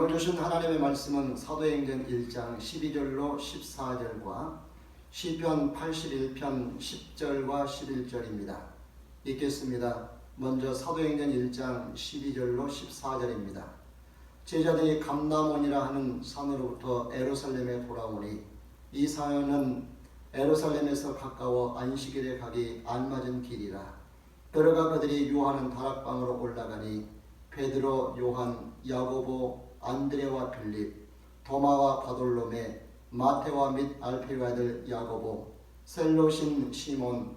오늘 주신 하나님의 말씀은 사도행전 1장 12절로 14절과 시편 81편 10절과 11절입니다. 읽겠습니다. 먼저 사도행전 1장 12절로 14절입니다. 제자들이 감람원이라 하는 산으로부터 예루살렘에 돌아오니 이 산은 예루살렘에서 가까워 안식일에 가기 안맞은 길이라. 들어가 그들이 요한은 다락방으로 올라가니 베드로, 요한, 야고보, 안드레와 빌립, 도마와 바돌로메, 마테와 및 알페의 아들 야고보, 셀로신 시몬,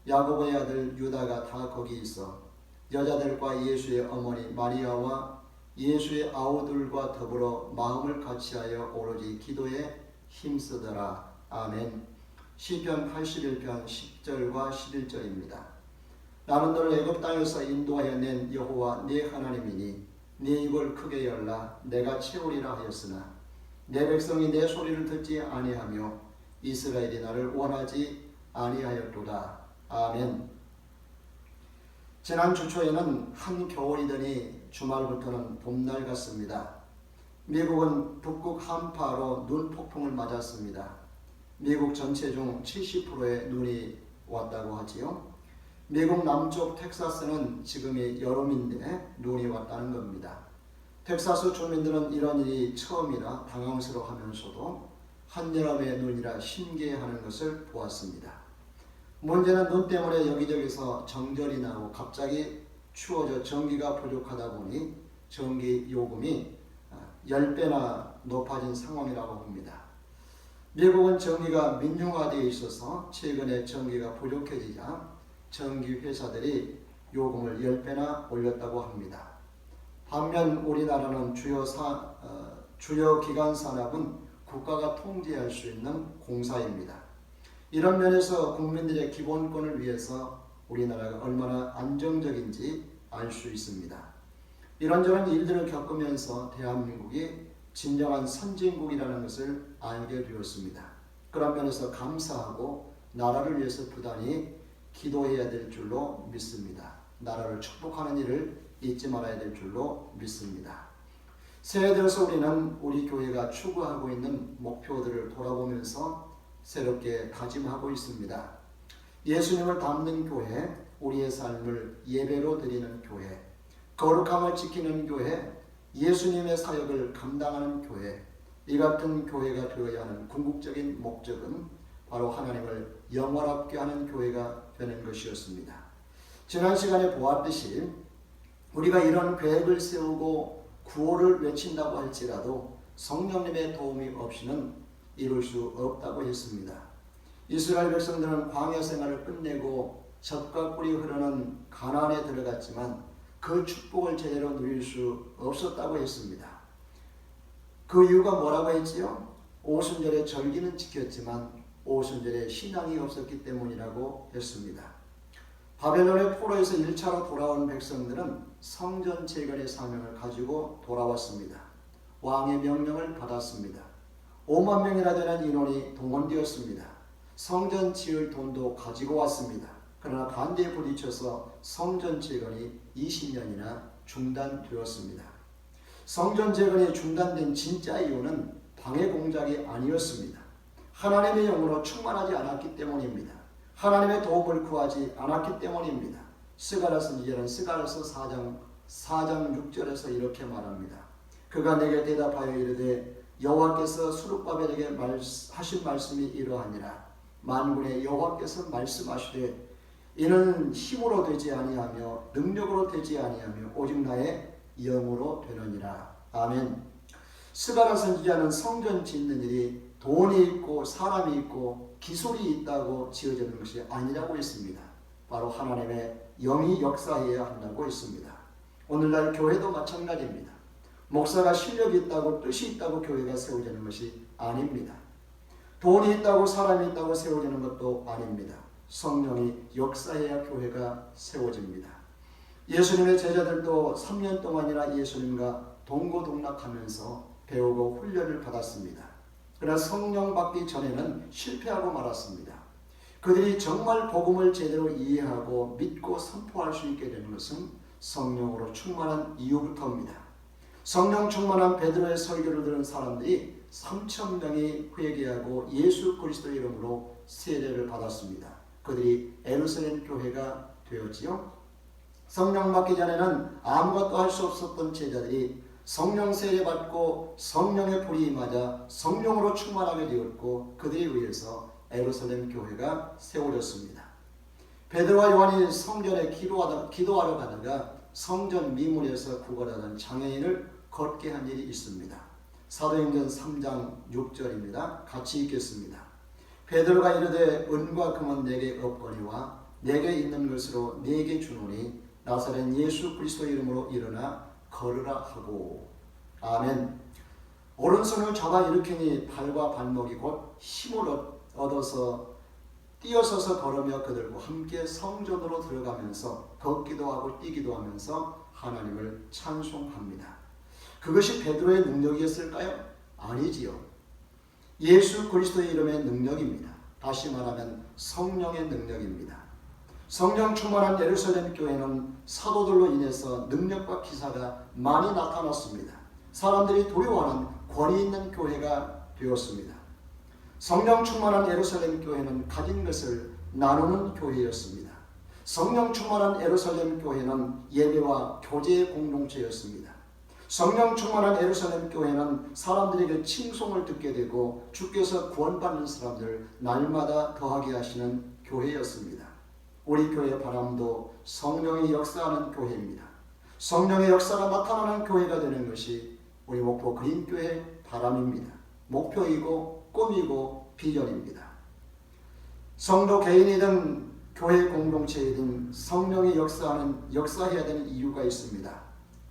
야고보의 아들 유다가 다 거기 있어 여자들과 예수의 어머니 마리아와 예수의 아우들과 더불어 마음을 같이하여 오로지 기도에 힘쓰더라. 아멘. 시편 81편 10절과 11절입니다. 나는 너를 애굽 땅에서 인도하여 낸 여호와 네 하나님이니 네 입을 크게 열라 내가 채우리라 하였으나 내 백성이 내 소리를 듣지 아니하며 이스라엘이 나를 원하지 아니하였도다. 아멘. 지난 주 초에는 한겨울이더니 주말부터는 봄날 같습니다. 미국은 북극 한파로 눈폭풍을 맞았습니다. 미국 전체 중 70%의 눈이 왔다고 하지요. 미국 남쪽 텍사스는 지금이 여름인데 눈이 왔다는 겁니다. 텍사스 주민들은 이런 일이 처음이라 당황스러워하면서도 한여름의 눈이라 신기해하는 것을 보았습니다. 문제는 눈 때문에 여기저기서 정전이 나고 갑자기 추워져 전기가 부족하다 보니 전기 요금이 10배나 높아진 상황이라고 봅니다. 미국은 전기가 민영화되어 있어서 최근에 전기가 부족해지자 전기 회사들이 요금을 10배나 올렸다고 합니다. 반면 우리나라는 주요 기관 산업은 국가가 통제할 수 있는 공사입니다. 이런 면에서 국민들의 기본권을 위해서 우리나라가 얼마나 안정적인지 알 수 있습니다. 이런저런 일들을 겪으면서 대한민국이 진정한 선진국이라는 것을 알게 되었습니다. 그런 면에서 감사하고 나라를 위해서 부단히 기도해야 될 줄로 믿습니다. 나라를 축복하는 일을 잊지 말아야 될 줄로 믿습니다. 새해 들어서 우리는 우리 교회가 추구하고 있는 목표들을 돌아보면서 새롭게 다짐하고 있습니다. 예수님을 닮는 교회, 우리의 삶을 예배로 드리는 교회, 거룩함을 지키는 교회, 예수님의 사역을 감당하는 교회, 이 같은 교회가 되어야 하는 궁극적인 목적은 바로 하나님을 영원하게 하는 교회가 되는 것이었습니다. 지난 시간에 보았듯이 우리가 이런 계획을 세우고 구호를 외친다고 할지라도 성령님의 도움이 없이는 이룰 수 없다고 했습니다. 이스라엘 백성들은 광야 생활을 끝내고 젖과 꿀이 흐르는 가나안에 들어갔지만 그 축복을 제대로 누릴 수 없었다고 했습니다. 그 이유가 뭐라고 했지요? 오순절에 절기는 지켰지만 오순절에 신앙이 없었기 때문이라고 했습니다. 바벨론의 포로에서 1차로 돌아온 백성들은 성전 재건의 사명을 가지고 돌아왔습니다. 왕의 명령을 받았습니다. 5만 명이나 되는 인원이 동원되었습니다. 성전 지을 돈도 가지고 왔습니다. 그러나 반대에 부딪혀서 성전 재건이 20년이나 중단되었습니다. 성전 재건이 중단된 진짜 이유는 방해 공작이 아니었습니다. 하나님의 영으로 충만하지 않았기 때문입니다. 하나님의 도움을 구하지 않았기 때문입니다. 스가랴 선지자는 스가랴서 4장 6절에서 이렇게 말합니다. 그가 내게 대답하여 이르되 여호와께서 스룹바벨에게 하신 말씀이 이러하니라. 만군의 여호와께서 말씀하시되 이는 힘으로 되지 아니하며 능력으로 되지 아니하며 오직 나의 영으로 되느니라. 아멘. 스가랴 선지자는 성전 짓는 일이 돈이 있고 사람이 있고 기술이 있다고 지어지는 것이 아니라고 했습니다. 바로 하나님의 영이 역사해야 한다고 했습니다. 오늘날 교회도 마찬가지입니다. 목사가 실력이 있다고 뜻이 있다고 교회가 세워지는 것이 아닙니다. 돈이 있다고 사람이 있다고 세워지는 것도 아닙니다. 성령이 역사해야 교회가 세워집니다. 예수님의 제자들도 3년 동안이나 예수님과 동고동락하면서 배우고 훈련을 받았습니다. 그러나 성령 받기 전에는 실패하고 말았습니다. 그들이 정말 복음을 제대로 이해하고 믿고 선포할 수 있게 되는 것은 성령으로 충만한 이유부터입니다. 성령 충만한 베드로의 설교를 들은 사람들이 3,000명이 회개하고 예수 그리스도의 이름으로 세례를 받았습니다. 그들이 예루살렘 교회가 되었지요. 성령 받기 전에는 아무것도 할 수 없었던 제자들이 성령 세례 받고 성령의 불이 임하자 성령으로 충만하게 되었고 그들에 의해서 예루살렘 교회가 세워졌습니다. 베드로와 요한이 성전에 기도하러 가다가 성전 미문에서 구걸하던 장애인을 걷게 한 일이 있습니다. 사도행전 3장 6절입니다. 같이 읽겠습니다. 베드로가 이르되 은과 금은 내게 없거니와 내게 있는 것으로 내게 주노니 나사렛 예수 그리스도 이름으로 일어나 걸으라 하고. 아멘. 오른손을 잡아 일으키니 발과 발목이 곧 힘을 얻어서 뛰어서서 걸으며 그들과 함께 성전으로 들어가면서 걷기도 하고 뛰기도 하면서 하나님을 찬송합니다. 그것이 베드로의 능력이었을까요? 아니지요. 예수 그리스도의 이름의 능력입니다. 다시 말하면 성령의 능력입니다. 성령 충만한 예루살렘 교회는 사도들로 인해서 능력과 기사가 많이 나타났습니다. 사람들이 두려워하는 권위 있는 교회가 되었습니다. 성령 충만한 예루살렘 교회는 가진 것을 나누는 교회였습니다. 성령 충만한 예루살렘 교회는 예배와 교제의 공동체였습니다. 성령 충만한 예루살렘 교회는 사람들에게 칭송을 듣게 되고 주께서 구원받는 사람들을 날마다 더하게 하시는 교회였습니다. 우리 교회의 바람도 성령의 역사하는 교회입니다. 성령의 역사가 나타나는 교회가 되는 것이 우리 목포 그린교회의 바람입니다. 목표이고 꿈이고 비전입니다. 성도 개인이든 교회 공동체이든 성령이 역사해야 되는 이유가 있습니다.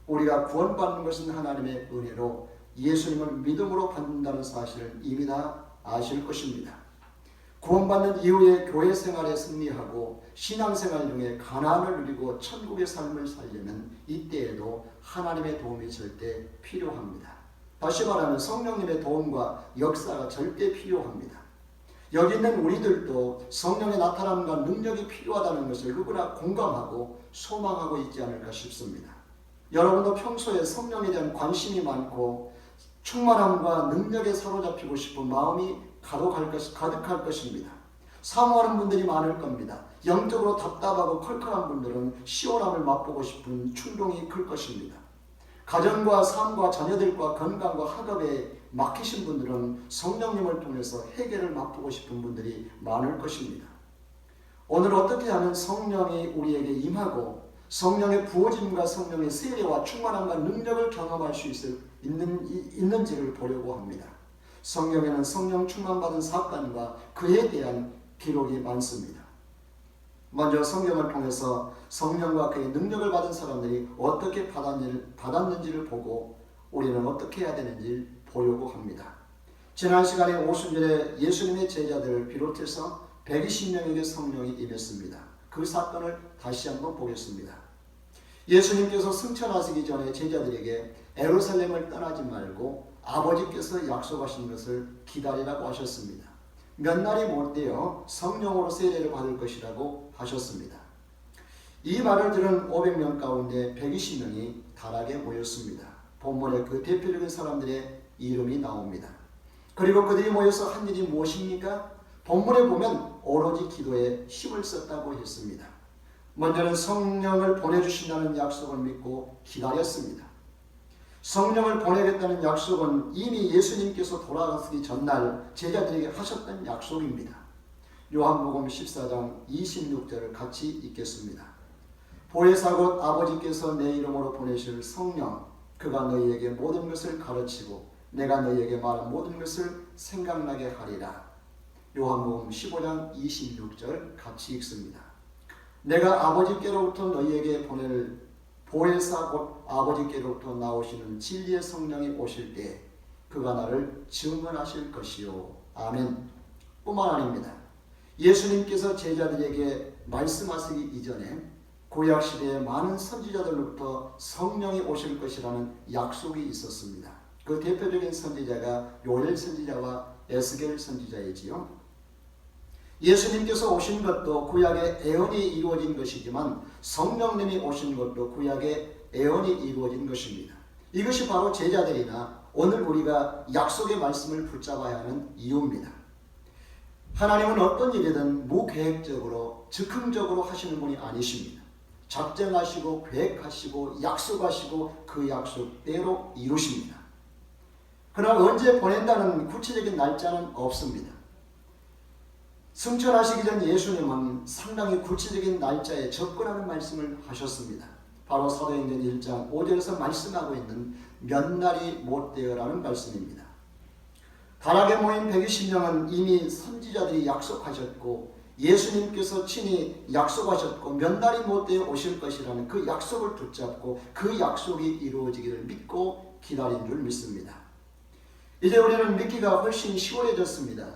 우리가 구원받는 것은 하나님의 은혜로 예수님을 믿음으로 받는다는 사실을 이미 다 아실 것입니다. 구원받는 이후에 교회 생활에 승리하고 신앙생활 중에 가난을 누리고 천국의 삶을 살려면 이때에도 하나님의 도움이 절대 필요합니다. 다시 말하면 성령님의 도움과 역사가 절대 필요합니다. 여기 있는 우리들도 성령의 나타남과 능력이 필요하다는 것을 누구나 공감하고 소망하고 있지 않을까 싶습니다. 여러분도 평소에 성령에 대한 관심이 많고 충만함과 능력에 사로잡히고 싶은 마음이 가득할 것입니다. 사모하는 분들이 많을 겁니다. 영적으로 답답하고 컬컬한 분들은 시원함을 맛보고 싶은 충동이 클 것입니다. 가정과 삶과 자녀들과 건강과 학업에 막히신 분들은 성령님을 통해서 해결을 맛보고 싶은 분들이 많을 것입니다. 오늘 어떻게 하면 성령이 우리에게 임하고 성령의 부어짐과 성령의 세례와 충만함과 능력을 경험할 수 있는지를 보려고 합니다. 성경에는 성령 충만받은 사건과 그에 대한 기록이 많습니다. 먼저 성경을 통해서 성령과 그의 능력을 받은 사람들이 어떻게 받았는지를 보고 우리는 어떻게 해야 되는지 보려고 합니다. 지난 시간에 오순절에 예수님의 제자들을 비롯해서 120명에게 성령이 임했습니다. 그 사건을 다시 한번 보겠습니다. 예수님께서 승천하시기 전에 제자들에게 예루살렘을 떠나지 말고 아버지께서 약속하신 것을 기다리라고 하셨습니다. 몇 날이 못 되어 성령으로 세례를 받을 것이라고 하셨습니다. 이 말을 들은 500명 가운데 120명이 다락에 모였습니다. 본문에 그 대표적인 사람들의 이름이 나옵니다. 그리고 그들이 모여서 한 일이 무엇입니까? 본문에 보면 오로지 기도에 힘을 썼다고 했습니다. 먼저는 성령을 보내주신다는 약속을 믿고 기다렸습니다. 성령을 보내겠다는 약속은 이미 예수님께서 돌아가시기 전날 제자들에게 하셨던 약속입니다. 요한복음 14장 26절을 같이 읽겠습니다. 보혜사 곧 아버지께서 내 이름으로 보내실 성령, 그가 너희에게 모든 것을 가르치고 내가 너희에게 말한 모든 것을 생각나게 하리라. 요한복음 15장 26절 같이 읽습니다. 내가 아버지께로부터 너희에게 보낼 보혜사 곧 아버지께로부터 나오시는 진리의 성령이 오실 때 그가 나를 증언하실 것이요. 아멘. 뿐만 아닙니다. 예수님께서 제자들에게 말씀하시기 이전에 구약시대에 많은 선지자들로부터 성령이 오실 것이라는 약속이 있었습니다. 그 대표적인 선지자가 요엘 선지자와 에스겔 선지자이지요. 예수님께서 오신 것도 구약의 애언이 이루어진 것이지만 성령님이 오신 것도 구약의 애언이 이루어진 것입니다. 이것이 바로 제자들이나 오늘 우리가 약속의 말씀을 붙잡아야 하는 이유입니다. 하나님은 어떤 일이든 무계획적으로 즉흥적으로 하시는 분이 아니십니다. 작정하시고 계획하시고 약속하시고 그 약속대로 이루십니다. 그러나 언제 보낸다는 구체적인 날짜는 없습니다. 승천하시기 전 예수님은 상당히 구체적인 날짜에 접근하는 말씀을 하셨습니다. 바로 사도행전 1장 5절에서 말씀하고 있는 몇 날이 못되어라는 말씀입니다. 다락에 모인 120명은 이미 선지자들이 약속하셨고 예수님께서 친히 약속하셨고 몇 날이 못되어 오실 것이라는 그 약속을 붙잡고 그 약속이 이루어지기를 믿고 기다린 줄 믿습니다. 이제 우리는 믿기가 훨씬 쉬워졌습니다.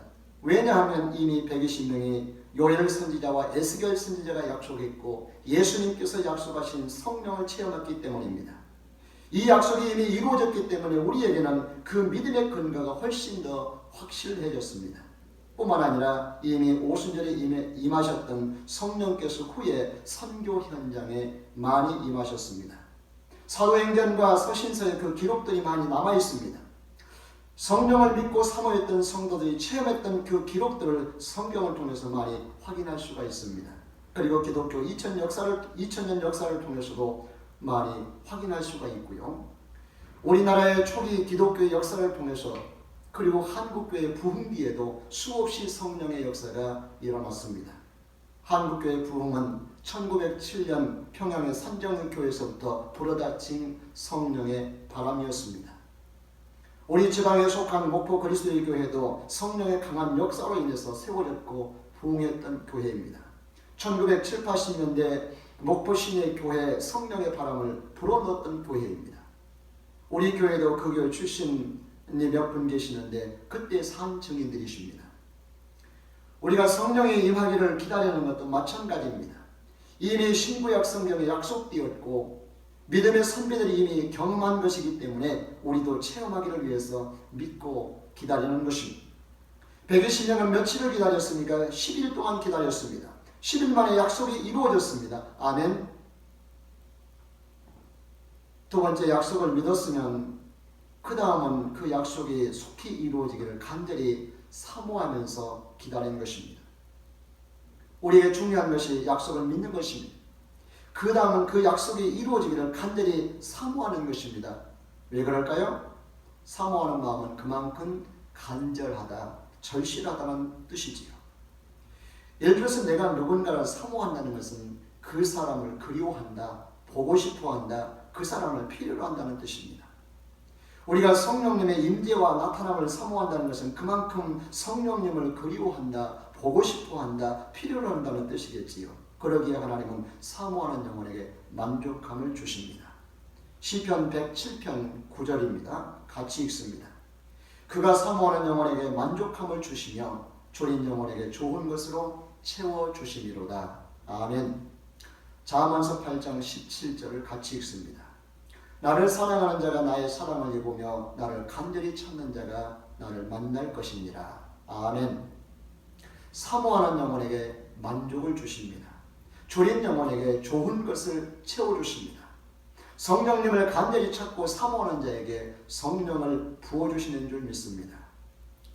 왜냐하면 이미 120명이 요엘 선지자와 에스겔 선지자가 약속했고 예수님께서 약속하신 성령을 체험했기 때문입니다. 이 약속이 이미 이루어졌기 때문에 우리에게는 그 믿음의 근거가 훨씬 더 확실해졌습니다. 뿐만 아니라 이미 오순절에 임하셨던 성령께서 후에 선교 현장에 많이 임하셨습니다. 사도행전과 서신서에 그 기록들이 많이 남아있습니다. 성령을 믿고 사모했던 성도들이 체험했던 그 기록들을 성경을 통해서 많이 확인할 수가 있습니다. 그리고 기독교 2000년 역사를 통해서도 많이 확인할 수가 있고요. 우리나라의 초기 기독교의 역사를 통해서 그리고 한국교회 부흥기에도 수없이 성령의 역사가 일어났습니다. 한국교회 부흥은 1907년 평양의 산정교회에서부터 불어닥친 성령의 바람이었습니다. 우리 지방에 속한 목포 그리스도의 교회도 성령의 강한 역사로 인해서 세워졌고 부흥했던 교회입니다. 1970, 80년대 목포 시내 교회 성령의 바람을 불어넣었던 교회입니다. 우리 교회도 그 교회 출신이 몇 분 계시는데 그때 산 증인들이십니다. 우리가 성령의 임하기를 기다리는 것도 마찬가지입니다. 이미 신구약 성경에 약속되었고 믿음의 선배들이 이미 경험한 것이기 때문에 우리도 체험하기를 위해서 믿고 기다리는 것입니다. 120년은 며칠을 기다렸습니까? 10일 동안 기다렸습니다. 10일 만에 약속이 이루어졌습니다. 아멘. 두 번째, 약속을 믿었으면 그 다음은 그 약속이 속히 이루어지기를 간절히 사모하면서 기다리는 것입니다. 우리에게 중요한 것이 약속을 믿는 것입니다. 그 다음은 그 약속이 이루어지기를 간절히 사모하는 것입니다. 왜 그럴까요? 사모하는 마음은 그만큼 간절하다, 절실하다는 뜻이지요. 예를 들어서 내가 누군가를 사모한다는 것은 그 사람을 그리워한다, 보고 싶어한다, 그 사람을 필요로 한다는 뜻입니다. 우리가 성령님의 임재와 나타남을 사모한다는 것은 그만큼 성령님을 그리워한다, 보고 싶어한다, 필요로 한다는 뜻이겠지요. 그러기에 하나님은 사모하는 영혼에게 만족함을 주십니다. 시편 107편 9절입니다. 같이 읽습니다. 그가 사모하는 영혼에게 만족함을 주시며 졸인 영혼에게 좋은 것으로 채워주시미로다. 아멘. 잠언서 8장 17절을 같이 읽습니다. 나를 사랑하는 자가 나의 사랑을 입으며 나를 간절히 찾는 자가 나를 만날 것이니라. 아멘. 사모하는 영혼에게 만족을 주십니다. 졸인 영혼에게 좋은 것을 채워주십니다. 성령님을 간절히 찾고 사모하는 자에게 성령을 부어주시는 줄 믿습니다.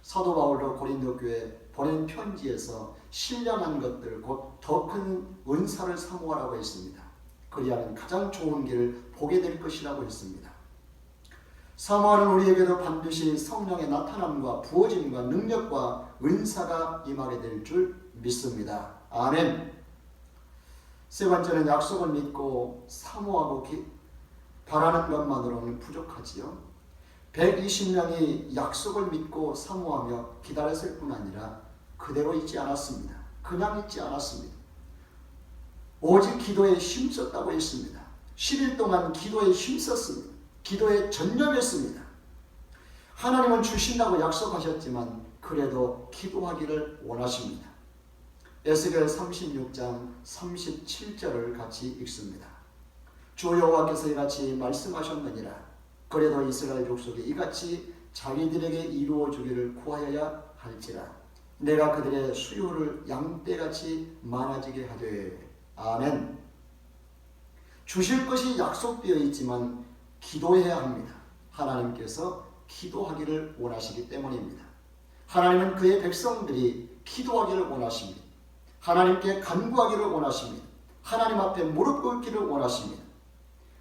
사도 바울도 고린도 교회에 보낸 편지에서 신령한 것들 곧 더 큰 은사를 사모하라고 했습니다. 그리하면 가장 좋은 길을 보게 될 것이라고 했습니다. 사모하는 우리에게도 반드시 성령의 나타남과 부어짐과 능력과 은사가 임하게 될 줄 믿습니다. 아멘. 세 번째는 약속을 믿고 사모하고 바라는 것만으로는 부족하지요. 120명이 약속을 믿고 사모하며 기다렸을 뿐 아니라 그대로 있지 않았습니다. 그냥 있지 않았습니다. 오직 기도에 힘썼다고 했습니다. 10일 동안 기도에 힘썼습니다. 기도에 전념했습니다. 하나님은 주신다고 약속하셨지만 그래도 기도하기를 원하십니다. 에스겔 36장 37절을 같이 읽습니다. 주 여호와께서 이같이 말씀하셨느니라. 그래도 이스라엘 족속이 이같이 자기들에게 이루어 주기를 구하여야 할지라. 내가 그들의 수요를 양떼같이 많아지게 하되. 아멘. 주실 것이 약속되어 있지만 기도해야 합니다. 하나님께서 기도하기를 원하시기 때문입니다. 하나님은 그의 백성들이 기도하기를 원하십니다. 하나님께 간구하기를 원하십니다. 하나님 앞에 무릎 꿇기를 원하십니다.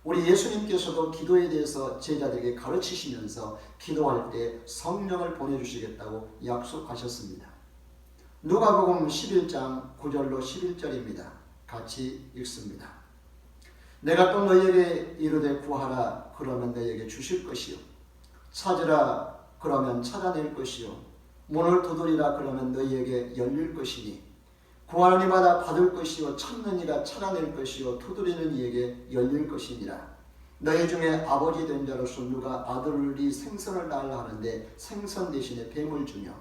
우리 예수님께서도 기도에 대해서 제자들에게 가르치시면서 기도할 때 성령을 보내주시겠다고 약속하셨습니다. 누가복음 11장 9절로 11절입니다. 같이 읽습니다. 내가 또 너희에게 이르되 구하라 그러면 너희에게 주실 것이요 찾으라 그러면 찾아낼 것이요 문을 두드리라 그러면 너희에게 열릴 것이니 구하는 이마다 받을 것이요 찾는 이가 찾아낼 것이요 두드리는 이에게 열릴 것이니라. 너희 중에 아버지 된 자로서 누가 아들이 생선을 달라 하는데 생선 대신에 뱀을 주며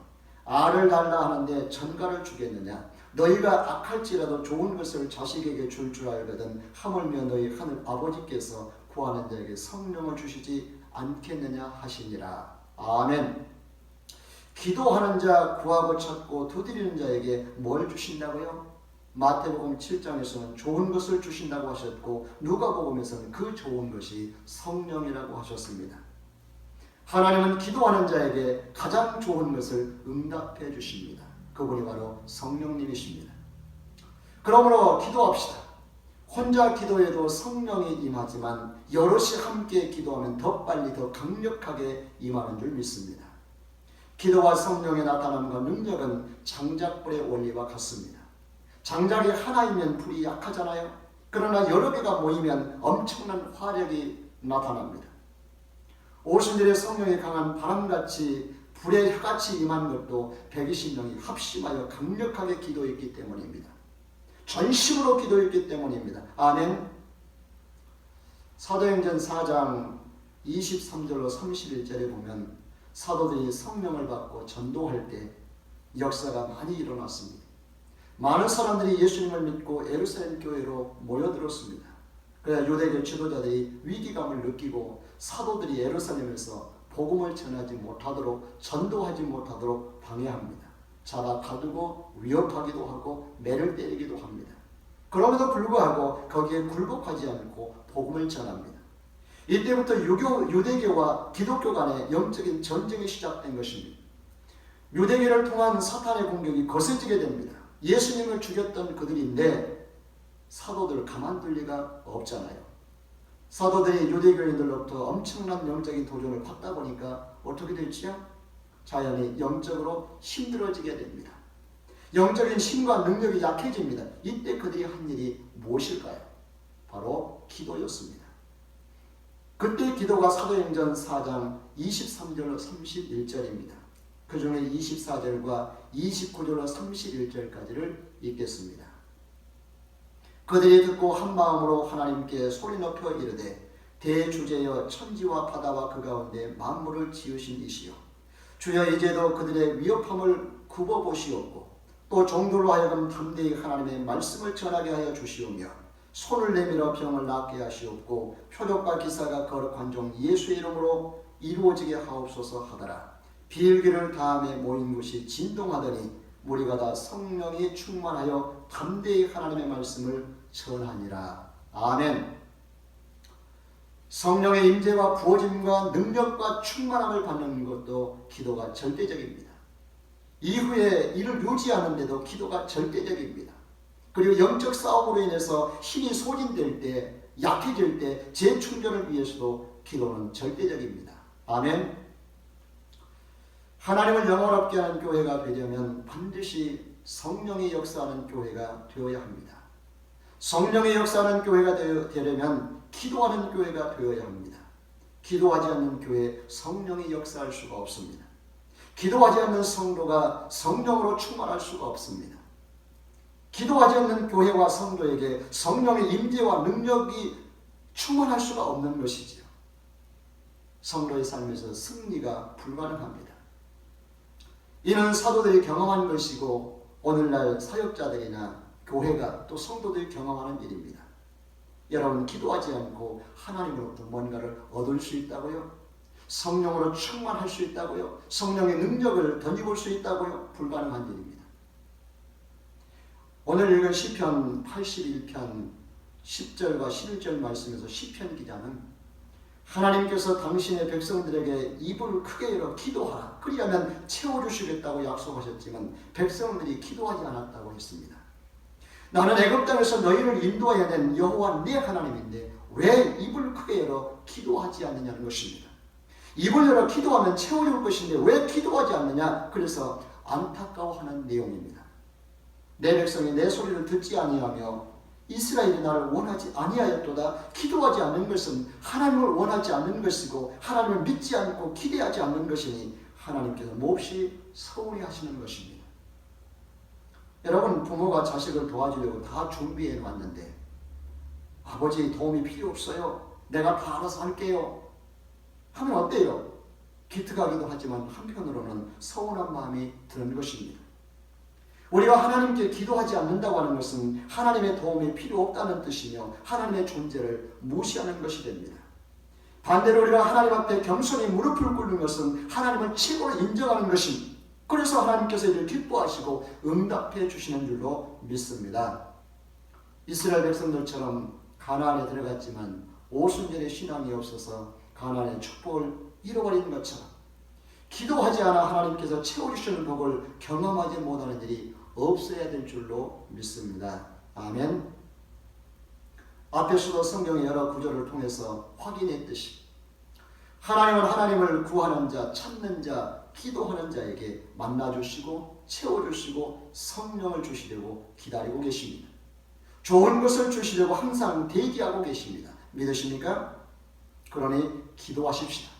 알을 달라 하는데 전갈을 주겠느냐. 너희가 악할지라도 좋은 것을 자식에게 줄 줄 알거든 하물며 너희 하늘 아버지께서 구하는 자에게 성령을 주시지 않겠느냐 하시니라. 아멘. 기도하는 자, 구하고 찾고 두드리는 자에게 뭘 주신다고요? 마태복음 7장에서는 좋은 것을 주신다고 하셨고 누가복음에서는 그 좋은 것이 성령이라고 하셨습니다. 하나님은 기도하는 자에게 가장 좋은 것을 응답해 주십니다. 그분이 바로 성령님이십니다. 그러므로 기도합시다. 혼자 기도해도 성령이 임하지만 여럿이 함께 기도하면 더 빨리 더 강력하게 임하는 줄 믿습니다. 기도와 성령의 나타남과 능력은 장작불의 원리와 같습니다. 장작이 하나이면 불이 약하잖아요. 그러나 여러 개가 모이면 엄청난 화력이 나타납니다. 오순절에 성령이 강한 바람같이 불의 혀같이 임한 것도 120명이 합심하여 강력하게 기도했기 때문입니다. 전심으로 기도했기 때문입니다. 아멘. 사도행전 4장 23절로 31절에 보면 사도들이 성령을 받고 전도할 때 역사가 많이 일어났습니다. 많은 사람들이 예수님을 믿고 예루살렘 교회로 모여들었습니다. 그래야 유대교 지도자들이 위기감을 느끼고 사도들이 예루살렘에서 복음을 전하지 못하도록 전도하지 못하도록 방해합니다. 잡아 가두고 위협하기도 하고 매를 때리기도 합니다. 그럼에도 불구하고 거기에 굴복하지 않고 복음을 전합니다. 이때부터 유대교와 기독교 간의 영적인 전쟁이 시작된 것입니다. 유대교를 통한 사탄의 공격이 거세지게 됩니다. 예수님을 죽였던 그들인데 사도들을 가만둘 리가 없잖아요. 사도들이 유대교인들로부터 엄청난 영적인 도전을 받다 보니까 어떻게 됐지요? 자연히 영적으로 힘들어지게 됩니다. 영적인 힘과 능력이 약해집니다. 이때 그들이 한 일이 무엇일까요? 바로 기도였습니다. 그때 기도가 사도행전 4장 23절로 31절입니다. 그 중에 24절과 29절로 31절까지를 읽겠습니다. 그들이 듣고 한 마음으로 하나님께 소리 높여 이르되 대주제여 천지와 바다와 그 가운데 만물을 지으신 이시여 주여 이제도 그들의 위협함을 굽어보시옵고 또 종들로 하여금 담대히 하나님의 말씀을 전하게 하여 주시오며 손을 내밀어 병을 낫게 하시옵고 표적과 기사가 거룩한 종 예수의 이름으로 이루어지게 하옵소서 하더라. 비일기를 다음에 모인 곳이 진동하더니 우리가 다 성령이 충만하여 담대히 하나님의 말씀을 전하니라. 아멘. 성령의 임재와 부어짐과 능력과 충만함을 받는 것도 기도가 절대적입니다. 이후에 이를 유지하는데도 기도가 절대적입니다. 그리고 영적 싸움으로 인해서 힘이 소진될 때, 약해질 때 재충전을 위해서도 기도는 절대적입니다. 아멘. 하나님을 영원롭게 하는 교회가 되려면 반드시 성령이 역사하는 교회가 되어야 합니다. 성령이 역사하는 교회가 되려면 기도하는 교회가 되어야 합니다. 기도하지 않는 교회에 성령이 역사할 수가 없습니다. 기도하지 않는 성도가 성령으로 충만할 수가 없습니다. 기도하지 않는 교회와 성도에게 성령의 임재와 능력이 충만할 수가 없는 것이지요. 성도의 삶에서 승리가 불가능합니다. 이는 사도들이 경험한 것이고 오늘날 사역자들이나 교회가 또 성도들이 경험하는 일입니다. 여러분 기도하지 않고 하나님으로부터 뭔가를 얻을 수 있다고요? 성령으로 충만할 수 있다고요? 성령의 능력을 덧입을 수 있다고요? 불가능한 일입니다. 오늘 읽은 시편 81편 10절과 11절 말씀에서 시편 기자는 하나님께서 당신의 백성들에게 입을 크게 열어 기도하라. 그리하면 채워주시겠다고 약속하셨지만 백성들이 기도하지 않았다고 했습니다. 나는 애굽 땅에서 너희를 인도해야 된 여호와 네 하나님인데 왜 입을 크게 열어 기도하지 않느냐는 것입니다. 입을 열어 기도하면 채워줄 것인데 왜 기도하지 않느냐? 그래서 안타까워하는 내용입니다. 내 백성이 내 소리를 듣지 아니하며 이스라엘이 나를 원하지 아니하였도다. 기도하지 않는 것은 하나님을 원하지 않는 것이고 하나님을 믿지 않고 기대하지 않는 것이니 하나님께서 몹시 서운해 하시는 것입니다. 여러분, 부모가 자식을 도와주려고 다 준비해 놨는데 아버지 도움이 필요 없어요. 내가 다 알아서 할게요. 하면 어때요? 기특하기도 하지만 한편으로는 서운한 마음이 드는 것입니다. 우리가 하나님께 기도하지 않는다고 하는 것은 하나님의 도움이 필요 없다는 뜻이며 하나님의 존재를 무시하는 것이 됩니다. 반대로 우리가 하나님 앞에 겸손히 무릎을 꿇는 것은 하나님을 최고로 인정하는 것입니다. 그래서 하나님께서 이를 기뻐하시고 응답해 주시는 줄로 믿습니다. 이스라엘 백성들처럼 가나안에 들어갔지만 오순절의 신앙이 없어서 가나안의 축복을 잃어버린 것처럼 기도하지 않아 하나님께서 채워주시는 복을 경험하지 못하는 일이 없어야 될 줄로 믿습니다. 아멘. 앞에서도 성경의 여러 구절을 통해서 확인했듯이 하나님은 하나님을 구하는 자, 찾는 자, 기도하는 자에게 만나주시고 채워주시고 성령을 주시려고 기다리고 계십니다. 좋은 것을 주시려고 항상 대기하고 계십니다. 믿으십니까? 그러니 기도하십시다.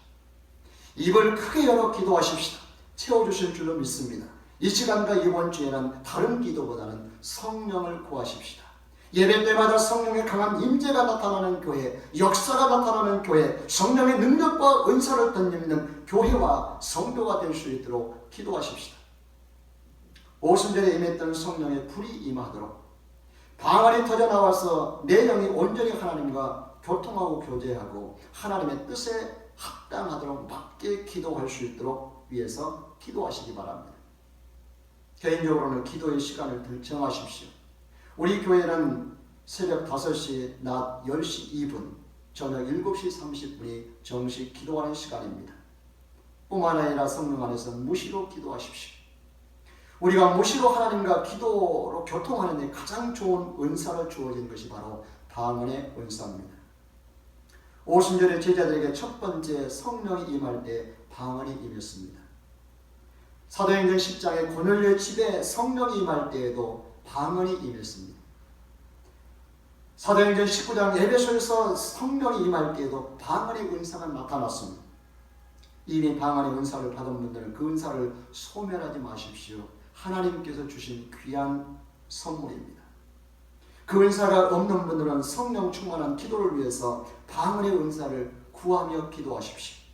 입을 크게 열어 기도하십시다. 채워주실 줄로 믿습니다. 이 시간과 이번 주에는 다른 기도보다는 성령을 구하십시다. 예배 때마다 성령의 강한 임재가 나타나는 교회, 역사가 나타나는 교회, 성령의 능력과 은사를 덧입는 교회와 성도가 될 수 있도록 기도하십시다. 오순절에 임했던 성령의 불이 임하도록 방언이 터져나와서 내 영이 온전히 하나님과 교통하고 교제하고 하나님의 뜻에 합당하도록 맞게 기도할 수 있도록 위해서 기도하시기 바랍니다. 개인적으로는 기도의 시간을 정하십시오. 우리 교회는 새벽 5시, 낮 10시 2분, 저녁 7시 30분이 정식 기도하는 시간입니다. 뿐만 아니라 성령 안에서 무시로 기도하십시오. 우리가 무시로 하나님과 기도로 교통하는 데 가장 좋은 은사를 주어진 것이 바로 방언의 은사입니다. 오순절에 제자들에게 첫 번째 성령이 임할 때 방언이 임했습니다. 사도행전 10장에 고넬료의 집에 성령이 임할 때에도 방언이 임했습니다. 사도행전 19장 에베소에서 성령이 임할 때에도 방언의 은사가 나타났습니다. 이미 방언의 은사를 받은 분들은 그 은사를 소멸하지 마십시오. 하나님께서 주신 귀한 선물입니다. 그 은사가 없는 분들은 성령 충만한 기도를 위해서 방언의 은사를 구하며 기도하십시오.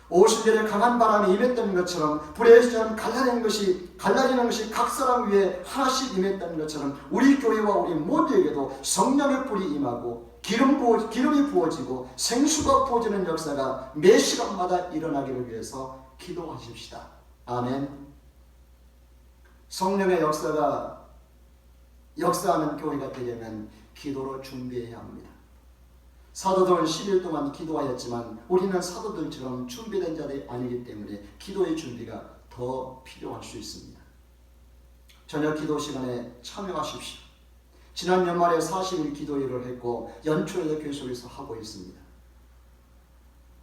오순절에 강한 바람이 임했던 것처럼 불의 시간 갈라지는 것이 각 사람 위에 하나씩 임했던 것처럼 우리 교회와 우리 모두에게도 성령의 불이 임하고 기름이 부어지고 생수가 부어지는 역사가 매 시간마다 일어나기를 위해서 기도하십시다. 아멘. 성령의 역사가 역사하는 교회가 되려면 기도로 준비해야 합니다. 사도들은 10일 동안 기도하였지만 우리는 사도들처럼 준비된 자들이 아니기 때문에 기도의 준비가 더 필요할 수 있습니다. 저녁 기도 시간에 참여하십시오. 지난 연말에 40일 기도회를 했고 연초에도 계속해서 하고 있습니다.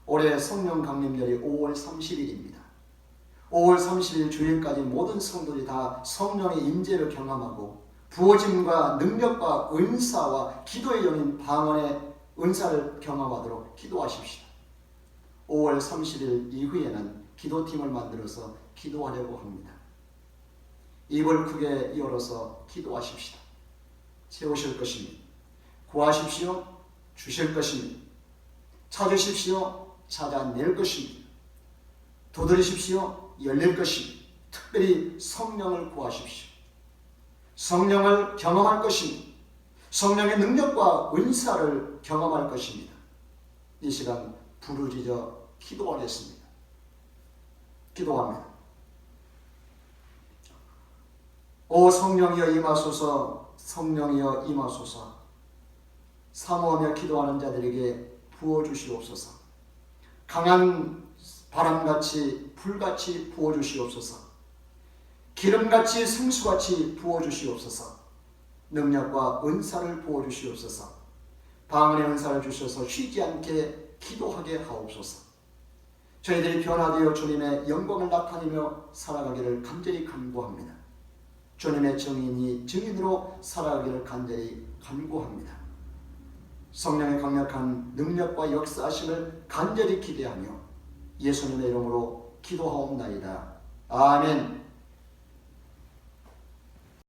올해 성령 강림절이 5월 30일입니다. 5월 30일 주일까지 모든 성도들이 다 성령의 임재를 경험하고 부어짐과 능력과 은사와 기도의 영인 방언의 은사를 경험하도록 기도하십시오. 5월 30일 이후에는 기도팀을 만들어서 기도하려고 합니다. 입을 크게 열어서 기도하십시다. 채우실 것입니다. 구하십시오. 주실 것입니다. 찾으십시오. 찾아낼 것입니다. 두드리십시오. 열릴 것입니다. 특별히 성령을 구하십시오. 성령을 경험할 것입니다. 성령의 능력과 은사를 경험할 것입니다. 이 시간 부르짖어 기도하겠습니다. 기도합니다. 오 성령이여 임하소서. 성령이여 임하소서. 사모하며 기도하는 자들에게 부어주시옵소서. 강한 바람같이 불같이 부어주시옵소서. 기름같이 생수같이 부어주시옵소서. 능력과 은사를 부어주시옵소서. 방언의 은사를 주셔서 쉬지 않게 기도하게 하옵소서. 저희들이 변화되어 주님의 영광을 나타내며 살아가기를 간절히 간구합니다. 주님의 증인으로 살아가기를 간절히 간구합니다. 성령의 강력한 능력과 역사하심을 간절히 기대하며 예수님의 이름으로 기도하옵나이다. 아멘.